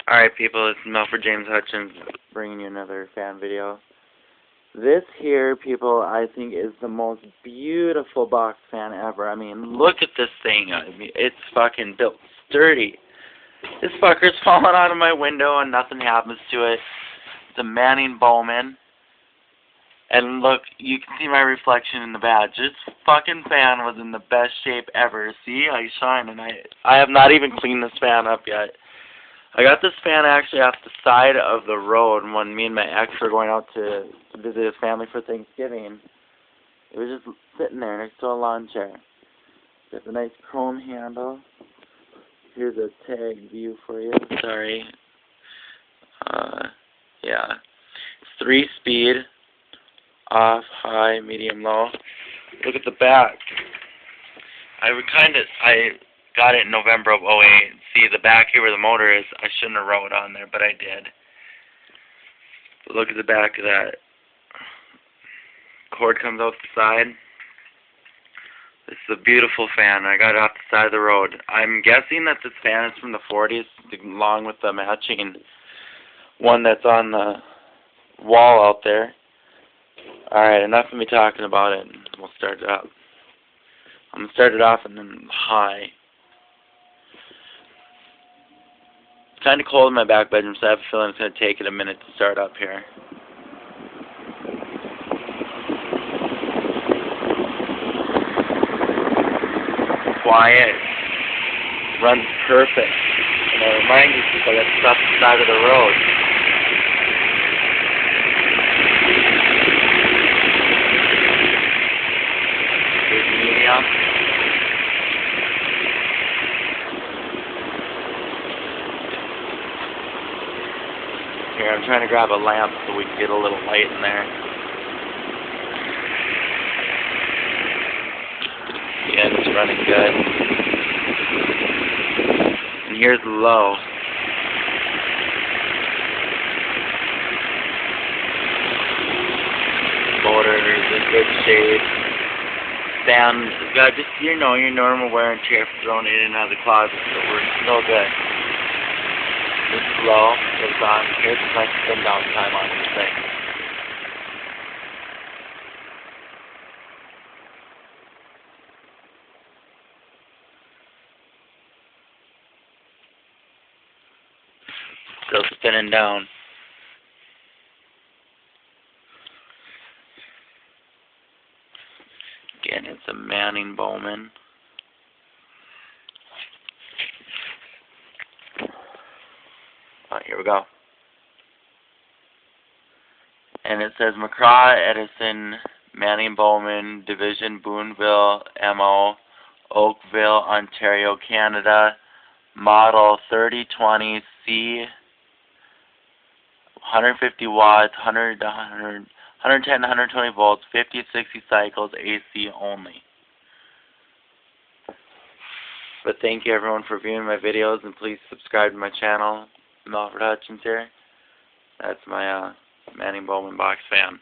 Alright people, it's Melford James Hutchins bringing you another fan video. This here, people, I think is the most beautiful box fan ever. I mean, look at this thing. I mean, it's fucking built sturdy. This fucker's falling out of my window and nothing happens to it. It's a Manning Bowman. And look, you can see my reflection in the badge. This fucking fan was in the best shape ever. See, I shine, and I have not even cleaned this fan up yet. I got this fan actually off the side of the road when me and my ex were going out to visit his family for Thanksgiving. It was just sitting there next to a lawn chair. Got the nice chrome handle. Here's a tag view for you. Sorry. Yeah. 3-speed. Off, high, medium, low. Look at the back. I got it in November of '08. See, the back here where the motor is, I shouldn't have wrote on there, but I did. But look at the back of that. Cord comes out the side. This is a beautiful fan. I got it off the side of the road. I'm guessing that this fan is from the 40s, along with the matching one that's on the wall out there. Alright, enough of me talking about it. We'll start it up. I'm going to start it off and then high. It's kind of cold in my back bedroom, so I have a feeling it's going to take it a minute to start up here. Quiet. Runs perfect. And I remind you people that's off the side of the road. Medium. Here, I'm trying to grab a lamp so we can get a little light in there. Yeah, it's running good. And here's low. Motor is in good shape. Fan got just your normal wear and tear thrown in and out of the closet, so we're still good. This is low, goes on. Here's a nice spin down time on this thing. Still spinning down. Again, it's a Manning Bowman. Alright, here we go. And it says McCraw, Edison, Manning Bowman, Division, Boonville, MO, Oakville, Ontario, Canada, model 3020C, 150 watts, 110 to 120 volts, 50 to 60 cycles, AC only. But thank you everyone for viewing my videos, and please subscribe to my channel. Melford Hutchins here. That's my Manning Bowman box fan.